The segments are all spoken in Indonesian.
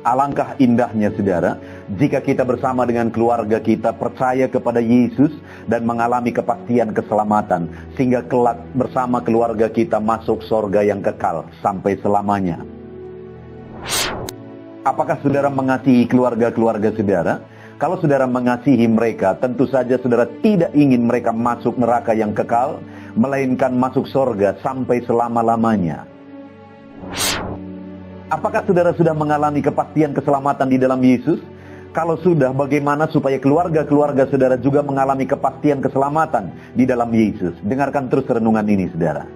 Alangkah indahnya saudara, jika kita bersama dengan keluarga kita percaya kepada Yesus dan mengalami kepastian keselamatan, sehingga kelak bersama keluarga kita masuk sorga yang kekal sampai selamanya. Apakah saudara mengasihi keluarga-keluarga saudara? Kalau saudara mengasihi mereka, tentu saja saudara tidak ingin mereka masuk neraka yang kekal, melainkan masuk sorga sampai selama-lamanya. Apakah saudara sudah mengalami kepastian keselamatan di dalam Yesus? Kalau sudah, bagaimana supaya keluarga-keluarga saudara juga mengalami kepastian keselamatan di dalam Yesus? Dengarkan terus renungan ini, saudara.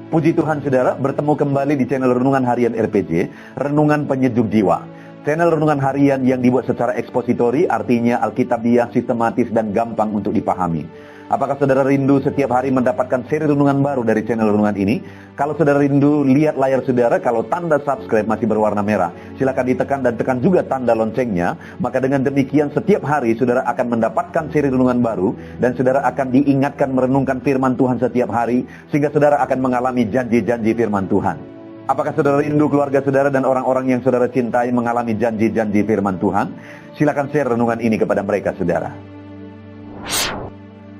Puji Tuhan, saudara, bertemu kembali di channel Renungan Harian RPG, Renungan Penyejuk Jiwa. Channel renungan harian yang dibuat secara ekspositori, artinya alkitabiah, sistematis, dan gampang untuk dipahami. Apakah saudara rindu setiap hari mendapatkan seri renungan baru dari channel renungan ini? Kalau saudara rindu, lihat layar saudara, kalau tanda subscribe masih berwarna merah, silakan ditekan dan tekan juga tanda loncengnya. Maka dengan demikian setiap hari saudara akan mendapatkan seri renungan baru, dan saudara akan diingatkan merenungkan firman Tuhan setiap hari, sehingga saudara akan mengalami janji-janji firman Tuhan. Apakah saudara rindu keluarga saudara dan orang-orang yang saudara cintai mengalami janji-janji firman Tuhan? Silakan share renungan ini kepada mereka, saudara.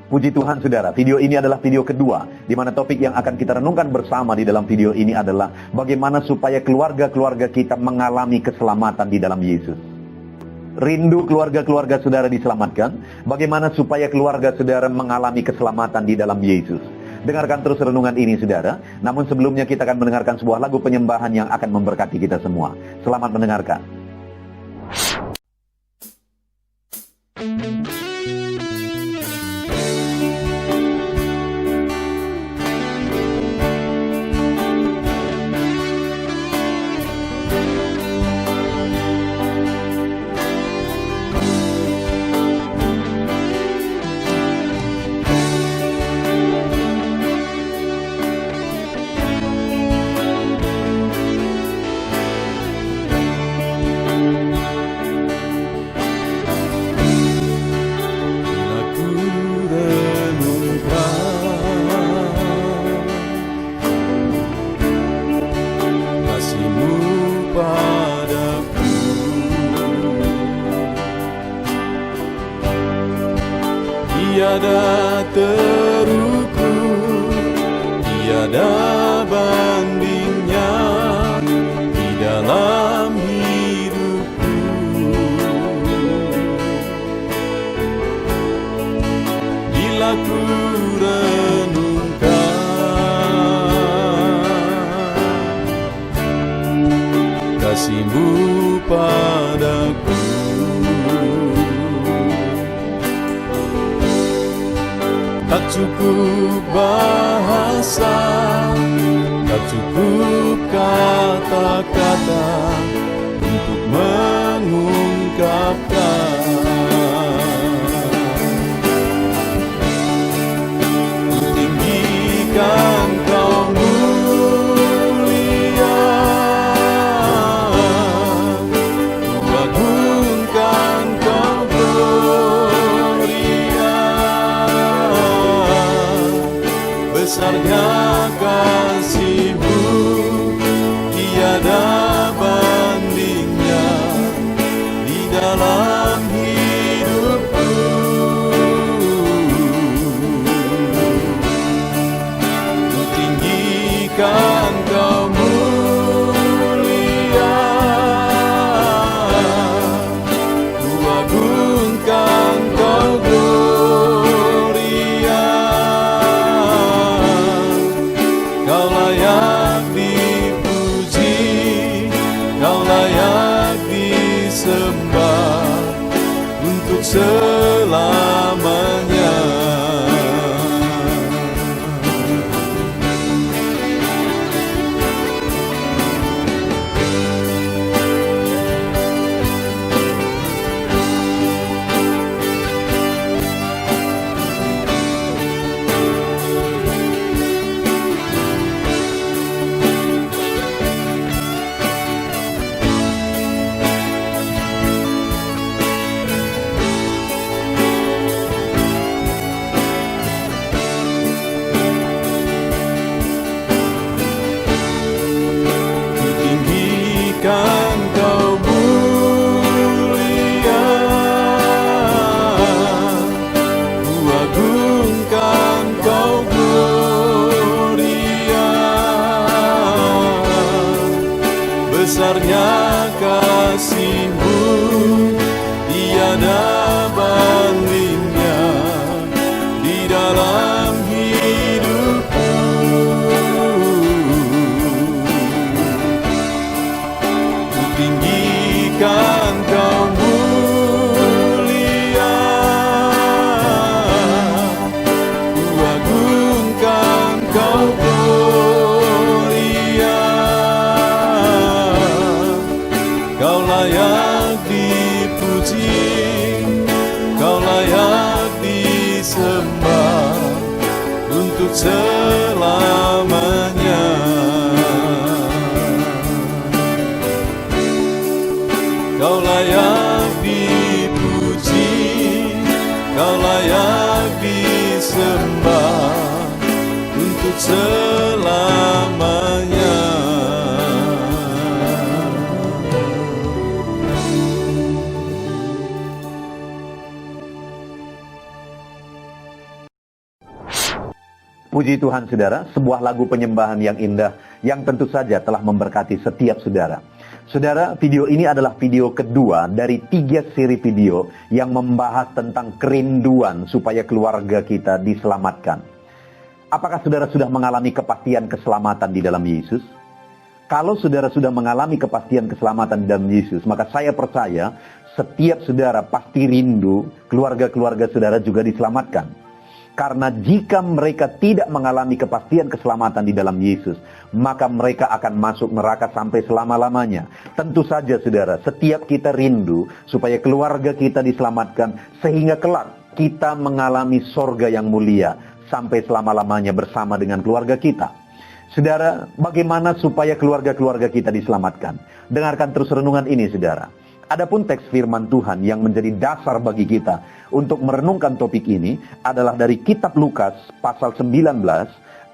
Puji Tuhan, saudara, video ini adalah video kedua, di mana topik yang akan kita renungkan bersama di dalam video ini adalah bagaimana supaya keluarga-keluarga kita mengalami keselamatan di dalam Yesus. Rindu keluarga-keluarga saudara diselamatkan? Bagaimana supaya keluarga saudara mengalami keselamatan di dalam Yesus? Dengarkan terus renungan ini, saudara. Namun sebelumnya kita akan mendengarkan sebuah lagu penyembahan yang akan memberkati kita semua. Selamat mendengarkan. Tiada terukur, tiada bandingnya di dalam hidupku. Bila ku renungkan kasih-Mu padaku, tak cukup bahasa, tak cukup kata-kata untuk mengungkapkan. Tinggikan Kau mulia, agungkan Kau gloria. Besarnya kasih-Mu, tiada bandingnya di dalam hidupku. Ku tinggikan Kau mulia, ku agungkan Kau gloria. Kau layak dipuji, Kau layak disembah untuk selamanya. besarnya kasih-Mu, tiada bandingnya di dalam hidupku. Ku tinggikan Kau mulia, ku agungkan Kau gloria. Kau layak dipuji, Kau layak disembah untuk selamanya. Kau layak dipuji, Kau layak disembah untuk selamanya. Puji Tuhan saudara, sebuah lagu penyembahan yang indah yang tentu saja telah memberkati setiap saudara. Saudara, video ini adalah video kedua dari 3 seri video yang membahas tentang kerinduan supaya keluarga kita diselamatkan. Apakah saudara sudah mengalami kepastian keselamatan di dalam Yesus? Kalau saudara sudah mengalami kepastian keselamatan di dalam Yesus, maka saya percaya setiap saudara pasti rindu keluarga-keluarga saudara juga diselamatkan. Karena jika mereka tidak mengalami kepastian keselamatan di dalam Yesus, maka mereka akan masuk neraka sampai selama-lamanya. Tentu saja saudara, setiap kita rindu supaya keluarga kita diselamatkan, sehingga kelak kita mengalami sorga yang mulia sampai selama-lamanya bersama dengan keluarga kita. Saudara, bagaimana supaya keluarga-keluarga kita diselamatkan? Dengarkan terus renungan ini saudara. Adapun teks firman Tuhan yang menjadi dasar bagi kita untuk merenungkan topik ini adalah dari kitab Lukas pasal 19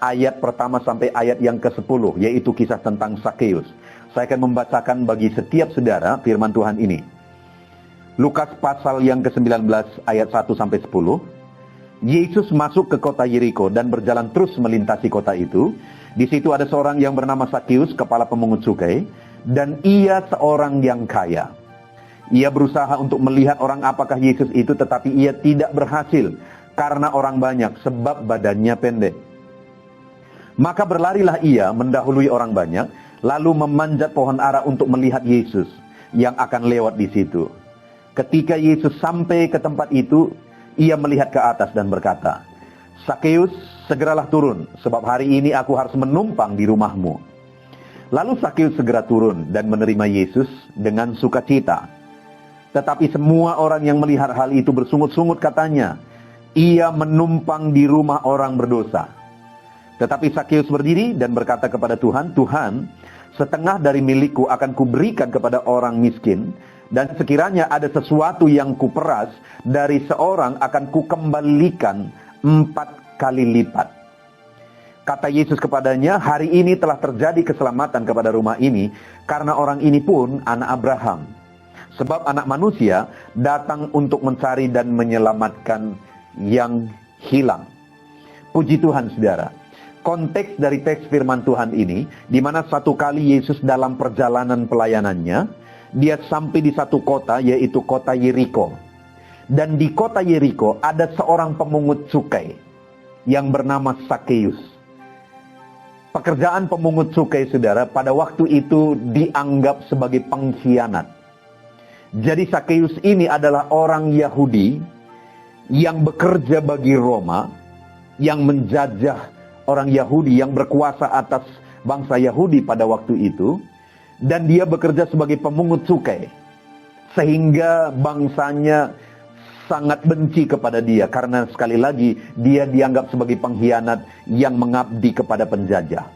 ayat pertama sampai ayat yang ke-10, yaitu kisah tentang Sakeus. Saya akan membacakan bagi setiap saudara firman Tuhan ini. Lukas pasal yang ke-19 ayat 1 sampai 10. Yesus masuk ke kota Yeriko dan berjalan terus melintasi kota itu. Di situ ada seorang yang bernama Sakeus, kepala pemungut cukai, dan ia seorang yang kaya. Ia berusaha untuk melihat orang apakah Yesus itu, tetapi ia tidak berhasil karena orang banyak, sebab badannya pendek. Maka berlarilah ia mendahului orang banyak, lalu memanjat pohon ara untuk melihat Yesus yang akan lewat di situ. Ketika Yesus sampai ke tempat itu, ia melihat ke atas dan berkata, "Sakeus, segeralah turun, sebab hari ini aku harus menumpang di rumahmu." Lalu Sakeus segera turun dan menerima Yesus dengan sukacita. Tetapi semua orang yang melihat hal itu bersungut-sungut katanya, "Ia menumpang di rumah orang berdosa." Tetapi Sakeus berdiri dan berkata kepada Tuhan, "Tuhan, setengah dari milikku akan kuberikan kepada orang miskin, dan sekiranya ada sesuatu yang kuperas dari seorang akan kukembalikan 4 kali lipat." Kata Yesus kepadanya, "Hari ini telah terjadi keselamatan kepada rumah ini, karena orang ini pun anak Abraham. Sebab anak manusia datang untuk mencari dan menyelamatkan yang hilang." Puji Tuhan saudara. Konteks dari teks firman Tuhan ini, di mana satu kali Yesus dalam perjalanan pelayanannya, dia sampai di satu kota, yaitu kota Yeriko. Dan di kota Yeriko ada seorang pemungut cukai yang bernama Sakeus. Pekerjaan pemungut cukai saudara pada waktu itu dianggap sebagai pengkhianat. Jadi Sakeus ini adalah orang Yahudi yang bekerja bagi Roma, yang menjajah orang Yahudi yang berkuasa atas bangsa Yahudi pada waktu itu, dan dia bekerja sebagai pemungut cukai. Sehingga bangsanya sangat benci kepada dia, karena sekali lagi dia dianggap sebagai pengkhianat yang mengabdi kepada penjajah.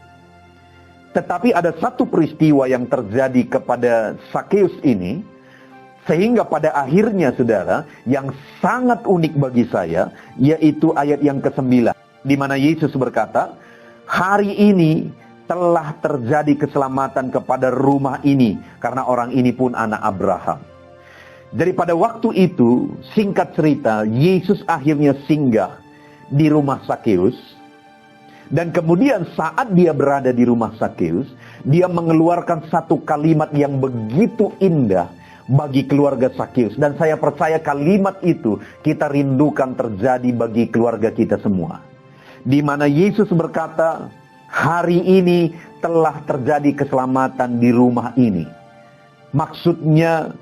Tetapi ada satu peristiwa yang terjadi kepada Sakeus ini, sehingga pada akhirnya saudara, yang sangat unik bagi saya, yaitu ayat yang ke-9, di mana Yesus berkata, "Hari ini telah terjadi keselamatan kepada rumah ini, karena orang ini pun anak Abraham." Jadi pada waktu itu, singkat cerita, Yesus akhirnya singgah di rumah Sakeus. Dan kemudian saat dia berada di rumah Sakeus, dia mengeluarkan satu kalimat yang begitu indah bagi keluarga Sakeus. Dan saya percaya kalimat itu kita rindukan terjadi bagi keluarga kita semua. Di mana Yesus berkata, hari ini telah terjadi keselamatan di rumah ini. Maksudnya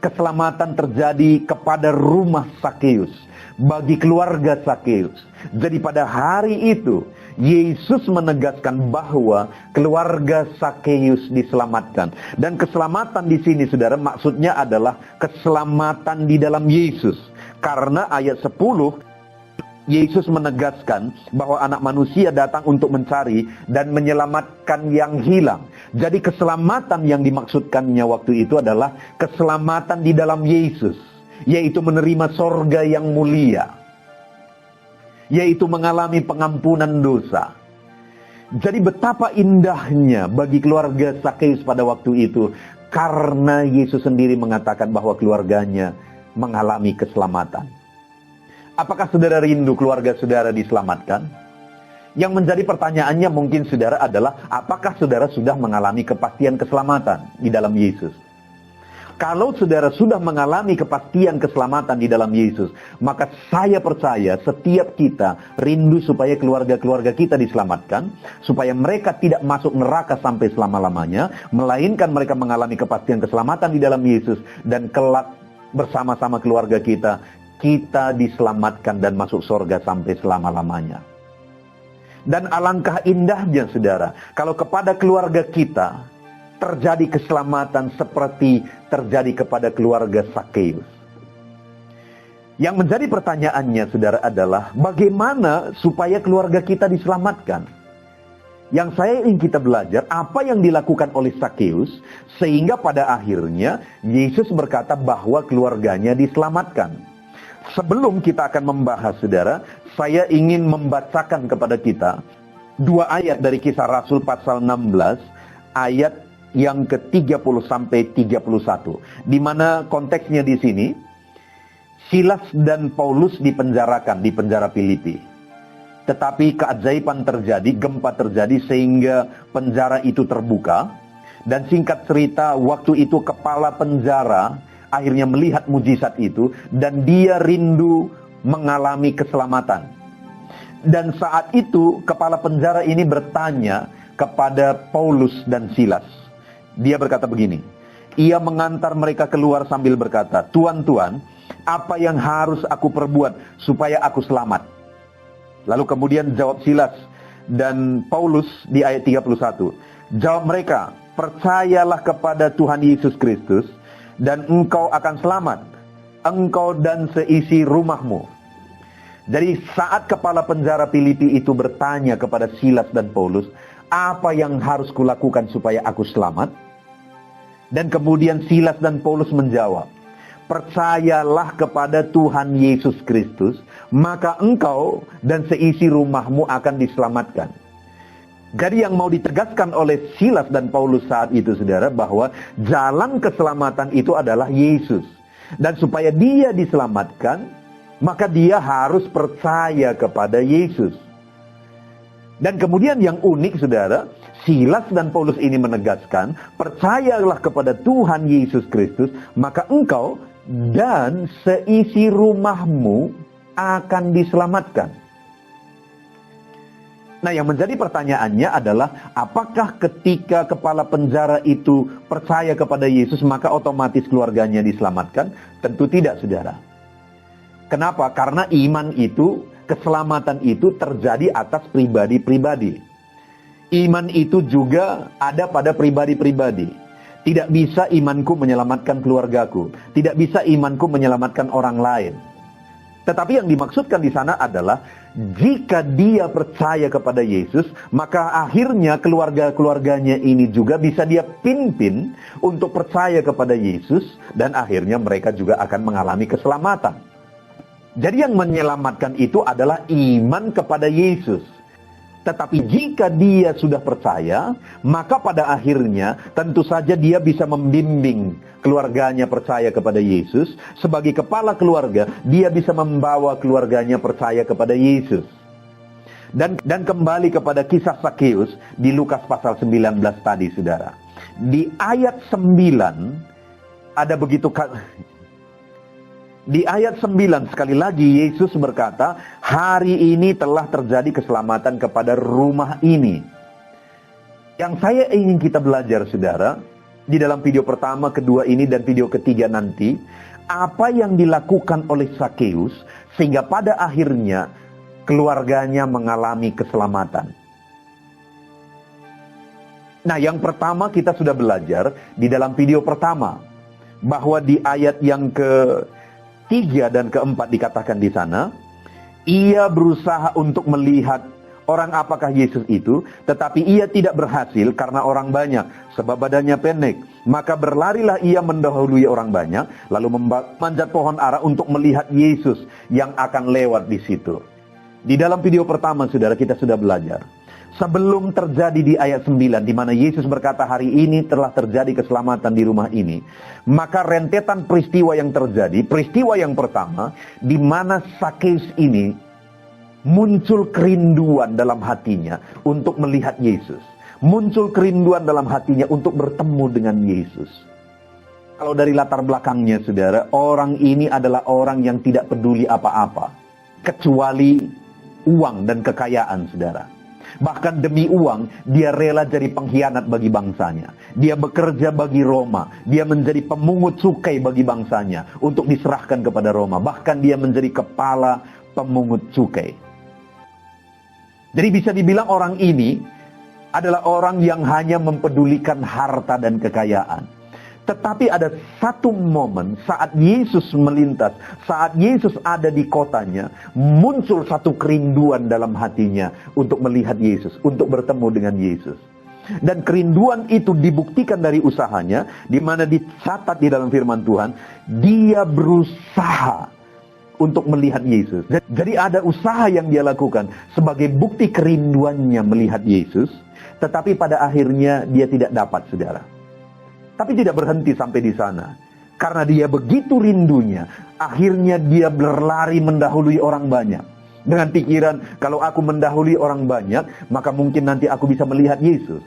keselamatan terjadi kepada rumah Sakeus, bagi keluarga Sakeus. Jadi pada hari itu Yesus menegaskan bahwa keluarga Sakeus diselamatkan. Dan keselamatan di sini, saudara, maksudnya adalah keselamatan di dalam Yesus. Karena ayat 10, Yesus menegaskan bahwa anak manusia datang untuk mencari dan menyelamatkan yang hilang. Jadi keselamatan yang dimaksudkannya waktu itu adalah keselamatan di dalam Yesus, yaitu menerima sorga yang mulia, yaitu mengalami pengampunan dosa. Jadi betapa indahnya bagi keluarga Sakeus pada waktu itu, karena Yesus sendiri mengatakan bahwa keluarganya mengalami keselamatan. Apakah saudara rindu keluarga saudara diselamatkan? Yang menjadi pertanyaannya mungkin saudara adalah, apakah saudara sudah mengalami kepastian keselamatan di dalam Yesus? Kalau saudara sudah mengalami kepastian keselamatan di dalam Yesus, maka saya percaya setiap kita rindu supaya keluarga-keluarga kita diselamatkan, supaya mereka tidak masuk neraka sampai selama-lamanya, melainkan mereka mengalami kepastian keselamatan di dalam Yesus, dan kelak bersama-sama keluarga kita diselamatkan dan masuk surga sampai selama-lamanya. Dan alangkah indahnya, saudara, kalau kepada keluarga kita terjadi keselamatan seperti terjadi kepada keluarga Sakeus. Yang menjadi pertanyaannya, saudara, adalah bagaimana supaya keluarga kita diselamatkan? Yang saya ingin kita belajar, apa yang dilakukan oleh Sakeus, sehingga pada akhirnya Yesus berkata bahwa keluarganya diselamatkan. Sebelum kita akan membahas, saudara, saya ingin membacakan kepada kita 2 ayat dari Kisah Rasul pasal 16, ayat yang ke-30 sampai 31. Di mana konteksnya di sini, Silas dan Paulus dipenjarakan di penjara Filipi. Tetapi keajaiban terjadi, gempa terjadi sehingga penjara itu terbuka. Dan singkat cerita, waktu itu kepala penjara akhirnya melihat mujizat itu dan dia rindu mengalami keselamatan. Dan saat itu kepala penjara ini bertanya kepada Paulus dan Silas. Dia berkata begini, ia mengantar mereka keluar sambil berkata, Tuan, apa yang harus aku perbuat supaya aku selamat? Lalu kemudian jawab Silas dan Paulus di ayat 31. Jawab mereka, percayalah kepada Tuhan Yesus Kristus dan engkau akan selamat, engkau dan seisi rumahmu. Jadi saat kepala penjara Filipi itu bertanya kepada Silas dan Paulus, apa yang harus kulakukan supaya aku selamat? Dan kemudian Silas dan Paulus menjawab, percayalah kepada Tuhan Yesus Kristus, maka engkau dan seisi rumahmu akan diselamatkan. Jadi yang mau ditegaskan oleh Silas dan Paulus saat itu, saudara, bahwa jalan keselamatan itu adalah Yesus. Dan supaya dia diselamatkan, maka dia harus percaya kepada Yesus. Dan kemudian yang unik, saudara, Silas dan Paulus ini menegaskan, percayalah kepada Tuhan Yesus Kristus, maka engkau dan seisi rumahmu akan diselamatkan. Nah, yang menjadi pertanyaannya adalah, apakah ketika kepala penjara itu percaya kepada Yesus, maka otomatis keluarganya diselamatkan? Tentu tidak, saudara. Kenapa? Karena iman itu, keselamatan itu terjadi atas pribadi-pribadi. Iman itu juga ada pada pribadi-pribadi. Tidak bisa imanku menyelamatkan keluargaku. Tidak bisa imanku menyelamatkan orang lain. Tetapi yang dimaksudkan di sana adalah, jika dia percaya kepada Yesus, maka akhirnya keluarga-keluarganya ini juga bisa dia pimpin untuk percaya kepada Yesus, dan akhirnya mereka juga akan mengalami keselamatan. Jadi yang menyelamatkan itu adalah iman kepada Yesus. Tetapi jika dia sudah percaya, maka pada akhirnya tentu saja dia bisa membimbing keluarganya percaya kepada Yesus. Sebagai kepala keluarga, dia bisa membawa keluarganya percaya kepada Yesus. Dan kembali kepada kisah Sakeus di Lukas pasal 19 tadi, saudara. Di ayat 9 ada begitu di ayat 9 sekali lagi Yesus berkata, hari ini telah terjadi keselamatan kepada rumah ini. Yang saya ingin kita belajar, saudara, di dalam video pertama, kedua ini, dan video ketiga nanti, apa yang dilakukan oleh Sakeus sehingga pada akhirnya keluarganya mengalami keselamatan. Nah, yang pertama kita sudah belajar di dalam video pertama, bahwa di ayat yang ke-3 dan ke-4 dikatakan di sana, ia berusaha untuk melihat orang apakah Yesus itu, tetapi ia tidak berhasil karena orang banyak, sebab badannya pendek. Maka berlarilah ia mendahului orang banyak, lalu memanjat pohon ara untuk melihat Yesus yang akan lewat di situ. Di dalam video pertama, saudara, kita sudah belajar. Sebelum terjadi di ayat 9, di mana Yesus berkata, hari ini telah terjadi keselamatan di rumah ini. Maka rentetan peristiwa yang terjadi, peristiwa yang pertama, di mana Sakeus ini muncul kerinduan dalam hatinya untuk melihat Yesus. Muncul kerinduan dalam hatinya untuk bertemu dengan Yesus. Kalau dari latar belakangnya, saudara, orang ini adalah orang yang tidak peduli apa-apa, kecuali uang dan kekayaan, saudara. Bahkan demi uang, dia rela jadi pengkhianat bagi bangsanya. Dia bekerja bagi Roma. Dia menjadi pemungut cukai bagi bangsanya untuk diserahkan kepada Roma. Bahkan dia menjadi kepala pemungut cukai. Jadi bisa dibilang orang ini adalah orang yang hanya mempedulikan harta dan kekayaan. Tetapi ada satu momen saat Yesus melintas, saat Yesus ada di kotanya, muncul satu kerinduan dalam hatinya untuk melihat Yesus, untuk bertemu dengan Yesus. Dan kerinduan itu dibuktikan dari usahanya, di mana dicatat di dalam firman Tuhan, dia berusaha untuk melihat Yesus. Jadi ada usaha yang dia lakukan sebagai bukti kerinduannya melihat Yesus, tetapi pada akhirnya dia tidak dapat, saudara. Tapi tidak berhenti sampai di sana. Karena dia begitu rindunya, akhirnya dia berlari mendahului orang banyak. Dengan pikiran, kalau aku mendahului orang banyak, maka mungkin nanti aku bisa melihat Yesus.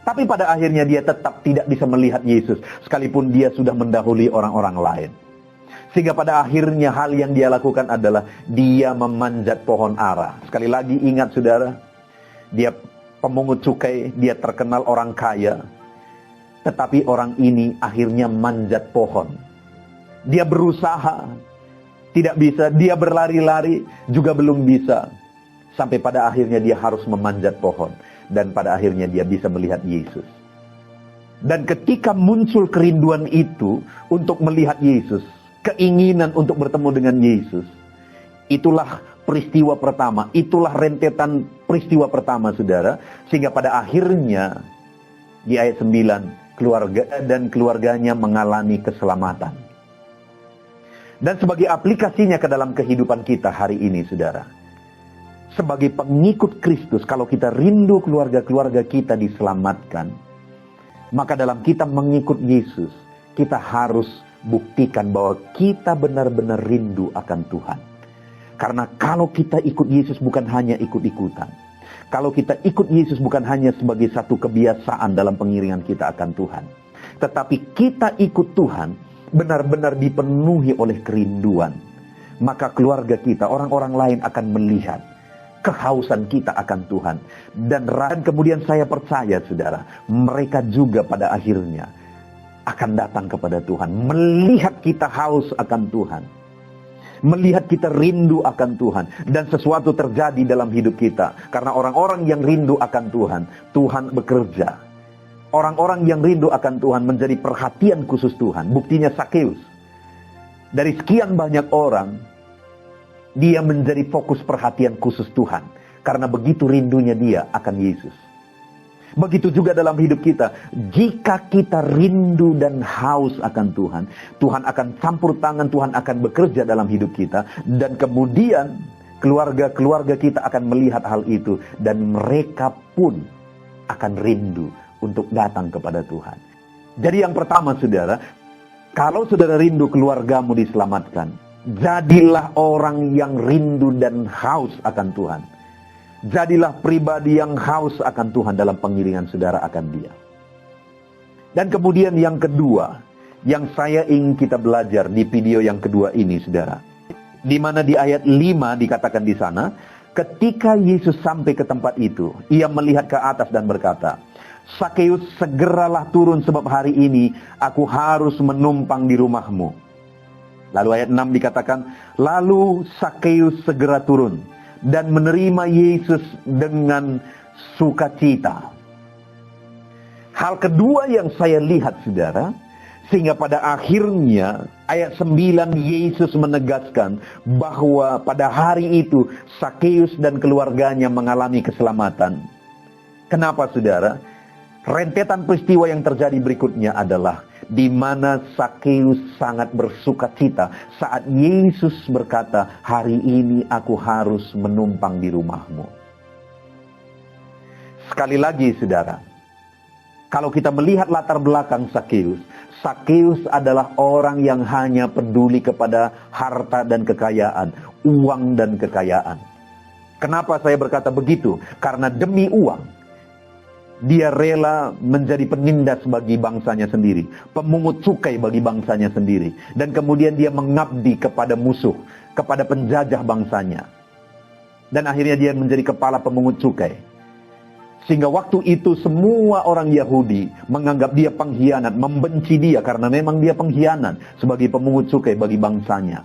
Tapi pada akhirnya dia tetap tidak bisa melihat Yesus, sekalipun dia sudah mendahului orang-orang lain. Sehingga pada akhirnya hal yang dia lakukan adalah dia memanjat pohon ara. Sekali lagi ingat, saudara, dia pemungut cukai, dia terkenal orang kaya. Tetapi orang ini akhirnya manjat pohon. Dia berusaha, tidak bisa. Dia berlari-lari, juga belum bisa. Sampai pada akhirnya dia harus memanjat pohon. Dan pada akhirnya dia bisa melihat Yesus. Dan ketika muncul kerinduan itu untuk melihat Yesus, keinginan untuk bertemu dengan Yesus, itulah peristiwa pertama. Itulah rentetan peristiwa pertama, saudara. Sehingga pada akhirnya di ayat 9, keluarga dan keluarganya mengalami keselamatan. Dan sebagai aplikasinya ke dalam kehidupan kita hari ini, saudara, sebagai pengikut Kristus, kalau kita rindu keluarga-keluarga kita diselamatkan, maka dalam kita mengikut Yesus, kita harus buktikan bahwa kita benar-benar rindu akan Tuhan. Karena kalau kita ikut Yesus bukan hanya ikut-ikutan. Kalau kita ikut Yesus bukan hanya sebagai satu kebiasaan dalam pengiringan kita akan Tuhan. Tetapi kita ikut Tuhan benar-benar dipenuhi oleh kerinduan. Maka keluarga kita, orang-orang lain akan melihat kehausan kita akan Tuhan. Dan kemudian saya percaya, saudara, mereka juga pada akhirnya akan datang kepada Tuhan. Melihat kita haus akan Tuhan. Melihat kita rindu akan Tuhan. Dan sesuatu terjadi dalam hidup kita. Karena orang-orang yang rindu akan Tuhan, Tuhan bekerja. Orang-orang yang rindu akan Tuhan menjadi perhatian khusus Tuhan. Buktinya Sakeus. Dari sekian banyak orang, dia menjadi fokus perhatian khusus Tuhan. Karena begitu rindunya dia akan Yesus. Begitu juga dalam hidup kita. Jika kita rindu dan haus akan Tuhan, Tuhan akan campur tangan, Tuhan akan bekerja dalam hidup kita. Dan kemudian keluarga-keluarga kita akan melihat hal itu. Dan mereka pun akan rindu untuk datang kepada Tuhan. Jadi yang pertama, saudara, kalau saudara rindu keluargamu diselamatkan, jadilah orang yang rindu dan haus akan Tuhan. Jadilah pribadi yang haus akan Tuhan dalam pengiringan saudara akan Dia. Dan kemudian yang kedua, yang saya ingin kita belajar di video yang kedua ini, saudara. Di mana di ayat 5 dikatakan di sana, ketika Yesus sampai ke tempat itu, Ia melihat ke atas dan berkata, Sakeus, segeralah turun sebab hari ini aku harus menumpang di rumahmu. Lalu ayat 6 dikatakan, lalu Sakeus segera turun dan menerima Yesus dengan sukacita. Hal kedua yang saya lihat, saudara, sehingga pada akhirnya ayat 9 Yesus menegaskan bahwa pada hari itu Sakeus dan keluarganya mengalami keselamatan. Kenapa, saudara? Rentetan peristiwa yang terjadi berikutnya adalah di mana Sakeus sangat bersukacita saat Yesus berkata, hari ini aku harus menumpang di rumahmu. Sekali lagi, saudara, kalau kita melihat latar belakang Sakeus, Sakeus adalah orang yang hanya peduli kepada harta dan kekayaan, uang dan kekayaan. Kenapa saya berkata begitu? Karena demi uang, dia rela menjadi penindas bagi bangsanya sendiri, pemungut cukai bagi bangsanya sendiri, dan kemudian dia mengabdi kepada musuh, kepada penjajah bangsanya. Dan akhirnya dia menjadi kepala pemungut cukai. Sehingga waktu itu semua orang Yahudi menganggap dia pengkhianat, membenci dia karena memang dia pengkhianat sebagai pemungut cukai bagi bangsanya.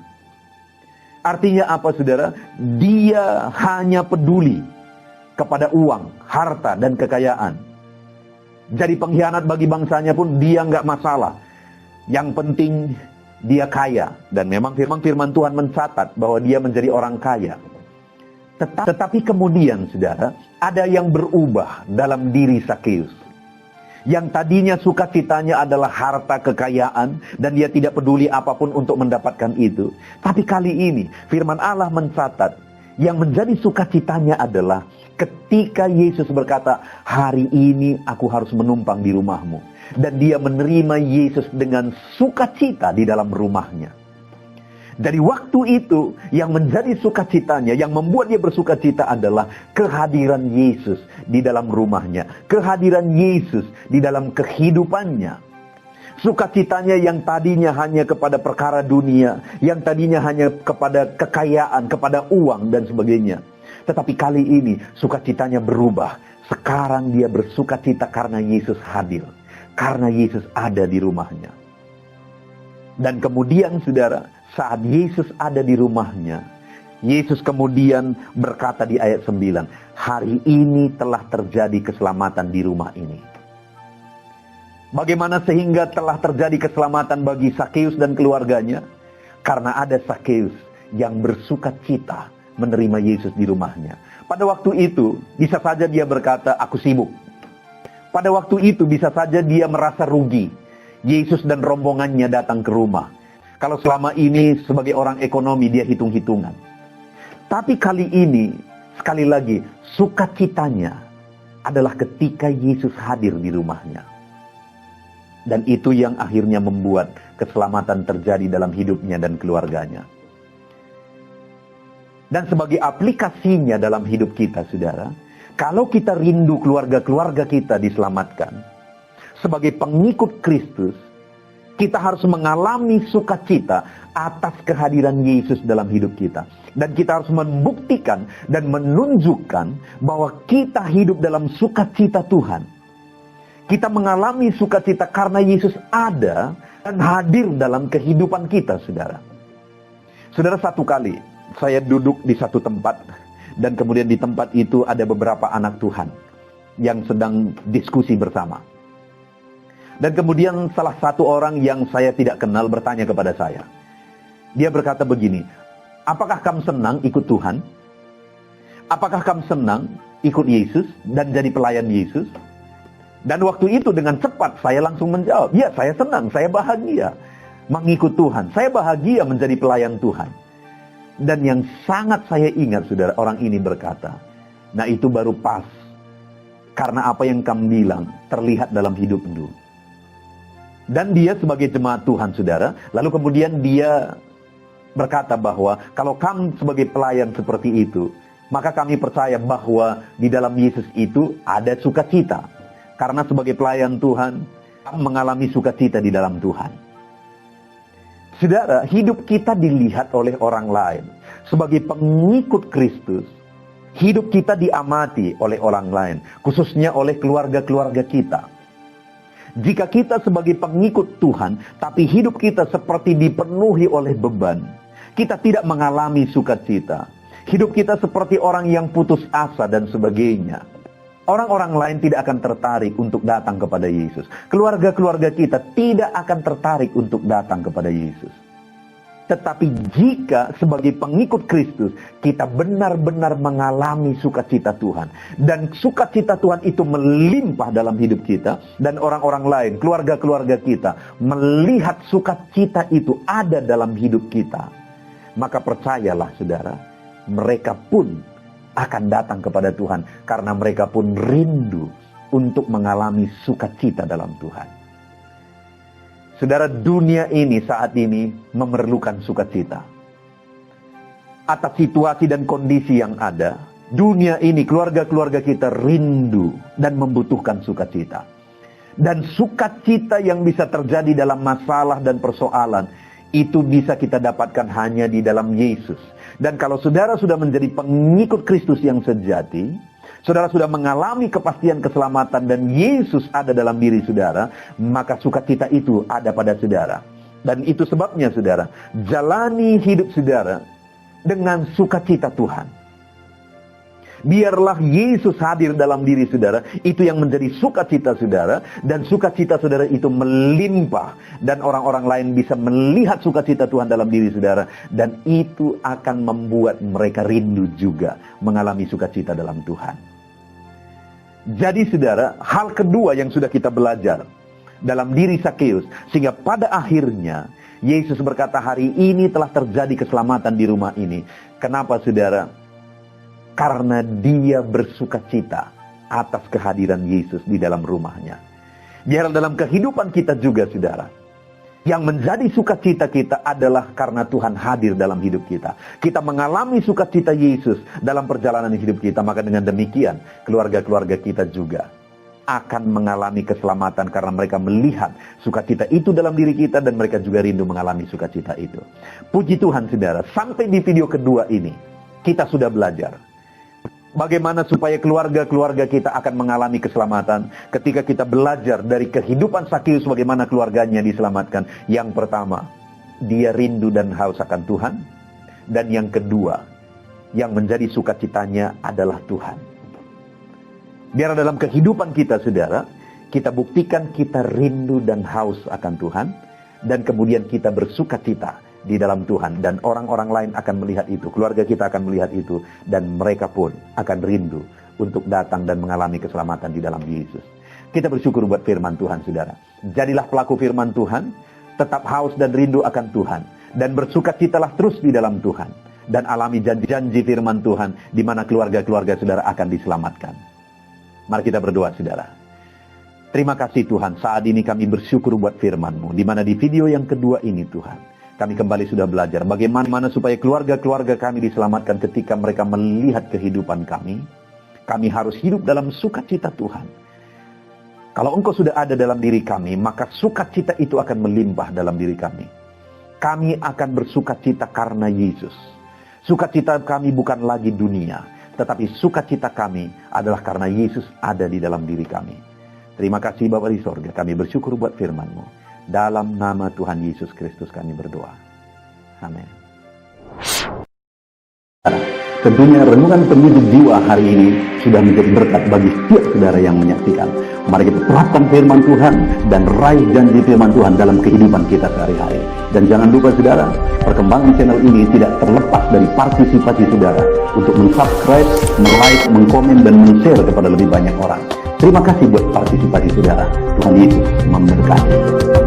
Artinya apa, saudara? Dia hanya peduli kepada uang, harta, dan kekayaan. Jadi pengkhianat bagi bangsanya pun dia nggak masalah. Yang penting dia kaya. Dan memang firman Tuhan mencatat bahwa dia menjadi orang kaya. Tetapi kemudian, saudara, ada yang berubah dalam diri Sakeus. Yang tadinya sukacitanya adalah harta kekayaan dan dia tidak peduli apapun untuk mendapatkan itu. Tapi kali ini firman Allah mencatat yang menjadi sukacitanya adalah ketika Yesus berkata, hari ini aku harus menumpang di rumahmu. Dan dia menerima Yesus dengan sukacita di dalam rumahnya. Dari waktu itu yang menjadi sukacitanya, yang membuat dia bersukacita adalah kehadiran Yesus di dalam rumahnya. Kehadiran Yesus di dalam kehidupannya. Sukacitanya yang tadinya hanya kepada perkara dunia, yang tadinya hanya kepada kekayaan, kepada uang dan sebagainya. Tetapi kali ini sukacitanya berubah. Sekarang dia bersukacita karena Yesus hadir. Karena Yesus ada di rumahnya. Dan kemudian, saudara, saat Yesus ada di rumahnya, Yesus kemudian berkata di ayat 9, hari ini telah terjadi keselamatan di rumah ini. Bagaimana sehingga telah terjadi keselamatan bagi Sakeus dan keluarganya? Karena ada Sakeus yang bersukacita menerima Yesus di rumahnya. Pada waktu itu, bisa saja dia berkata, aku sibuk. Pada waktu itu, bisa saja dia merasa rugi. Yesus dan rombongannya datang ke rumah. Kalau selama ini sebagai orang ekonomi dia hitung-hitungan. Tapi kali ini, sekali lagi, sukacitanya adalah ketika Yesus hadir di rumahnya. Dan itu yang akhirnya membuat keselamatan terjadi dalam hidupnya dan keluarganya. Dan sebagai aplikasinya dalam hidup kita, saudara, kalau kita rindu keluarga-keluarga kita diselamatkan, sebagai pengikut Kristus, kita harus mengalami sukacita atas kehadiran Yesus dalam hidup kita. Dan kita harus membuktikan dan menunjukkan bahwa kita hidup dalam sukacita Tuhan. Kita mengalami sukacita karena Yesus ada dan hadir dalam kehidupan kita, saudara. Saudara, satu kali saya duduk di satu tempat dan kemudian di tempat itu ada beberapa anak Tuhan yang sedang diskusi bersama. Dan kemudian salah satu orang yang saya tidak kenal bertanya kepada saya. Dia berkata begini, apakah kamu senang ikut Tuhan? Apakah kamu senang ikut Yesus dan jadi pelayan Yesus? Dan waktu itu dengan cepat saya langsung menjawab, ya saya senang, saya bahagia mengikut Tuhan. Saya bahagia menjadi pelayan Tuhan. Dan yang sangat saya ingat, saudara, orang ini berkata, nah itu baru pas. Karena apa yang kamu bilang terlihat dalam hidupmu. Dan dia sebagai jemaat Tuhan, saudara, lalu kemudian dia berkata bahwa kalau kamu sebagai pelayan seperti itu, Maka kami percaya bahwa di dalam Yesus itu ada sukacita. Karena sebagai pelayan Tuhan, kami mengalami sukacita di dalam Tuhan. Saudara, hidup kita dilihat oleh orang lain. Sebagai pengikut Kristus, hidup kita diamati oleh orang lain, khususnya oleh keluarga-keluarga kita. Jika kita sebagai pengikut Tuhan, tapi hidup kita seperti dipenuhi oleh beban, kita tidak mengalami sukacita. Hidup kita seperti orang yang putus asa dan sebagainya. Orang-orang lain tidak akan tertarik untuk datang kepada Yesus. Keluarga-keluarga kita tidak akan tertarik untuk datang kepada Yesus. Tetapi jika sebagai pengikut Kristus, kita benar-benar mengalami sukacita Tuhan. Dan sukacita Tuhan itu melimpah dalam hidup kita. Dan orang-orang lain, keluarga-keluarga kita, melihat sukacita itu ada dalam hidup kita. Maka percayalah saudara, mereka pun akan datang kepada Tuhan. Karena mereka pun rindu untuk mengalami sukacita dalam Tuhan. Saudara, dunia ini saat ini memerlukan sukacita. Atas situasi dan kondisi yang ada, dunia ini, keluarga-keluarga kita rindu dan membutuhkan sukacita. Dan sukacita yang bisa terjadi dalam masalah dan persoalan, itu bisa kita dapatkan hanya di dalam Yesus. Dan kalau saudara sudah menjadi pengikut Kristus yang sejati, saudara sudah mengalami kepastian keselamatan dan Yesus ada dalam diri saudara, maka sukacita itu ada pada saudara. Dan itu sebabnya saudara, jalani hidup saudara dengan sukacita Tuhan. Biarlah Yesus hadir dalam diri saudara, itu yang menjadi sukacita saudara, dan sukacita saudara itu melimpah, dan orang-orang lain bisa melihat sukacita Tuhan dalam diri saudara, dan itu akan membuat mereka rindu juga mengalami sukacita dalam Tuhan. Jadi saudara, hal kedua yang sudah kita belajar dalam diri Sakeus, sehingga pada akhirnya Yesus berkata, hari ini telah terjadi keselamatan di rumah ini. Kenapa saudara? Karena dia bersukacita atas kehadiran Yesus di dalam rumahnya. Biar dalam kehidupan kita juga saudara, yang menjadi sukacita kita adalah karena Tuhan hadir dalam hidup kita. Kita mengalami sukacita Yesus dalam perjalanan hidup kita. Maka dengan demikian, keluarga-keluarga kita juga akan mengalami keselamatan karena mereka melihat sukacita itu dalam diri kita, dan mereka juga rindu mengalami sukacita itu. Puji Tuhan saudara, sampai di video kedua ini kita sudah belajar bagaimana supaya keluarga-keluarga kita akan mengalami keselamatan. Ketika kita belajar dari kehidupan Sakeus bagaimana keluarganya diselamatkan. Yang pertama, dia rindu dan haus akan Tuhan. Dan yang kedua, yang menjadi sukacitanya adalah Tuhan. Biar dalam kehidupan kita saudara, kita buktikan kita rindu dan haus akan Tuhan. Dan kemudian kita bersukacita di dalam Tuhan, dan orang-orang lain akan melihat itu, keluarga kita akan melihat itu, dan mereka pun akan rindu untuk datang dan mengalami keselamatan di dalam Yesus. Kita bersyukur buat firman Tuhan saudara. Jadilah pelaku firman Tuhan, tetap haus dan rindu akan Tuhan, dan bersukacitalah terus di dalam Tuhan, dan alami janji-janji firman Tuhan di mana keluarga-keluarga saudara akan diselamatkan. Mari kita berdoa saudara. Terima kasih Tuhan, saat ini kami bersyukur buat firman-Mu, di mana di video yang kedua ini Tuhan, kami kembali sudah belajar bagaimana supaya keluarga-keluarga kami diselamatkan ketika mereka melihat kehidupan kami. Kami harus hidup dalam sukacita Tuhan. Kalau Engkau sudah ada dalam diri kami, maka sukacita itu akan melimpah dalam diri kami. Kami akan bersukacita karena Yesus. Sukacita kami bukan lagi dunia, tetapi sukacita kami adalah karena Yesus ada di dalam diri kami. Terima kasih Bapa di sorga, kami bersyukur buat firman-Mu. Dalam nama Tuhan Yesus Kristus kami berdoa. Amin. Tentunya renungan pendidik jiwa hari ini sudah menjadi berkat bagi setiap saudara yang menyaksikan. Mari kita terapkan firman Tuhan dan raih janji firman Tuhan dalam kehidupan kita sehari-hari. Dan jangan lupa saudara, perkembangan channel ini tidak terlepas dari partisipasi saudara untuk mensubscribe, like, mengkomen, dan men-share kepada lebih banyak orang. Terima kasih buat partisipasi saudara. Tuhan Yesus memberkati.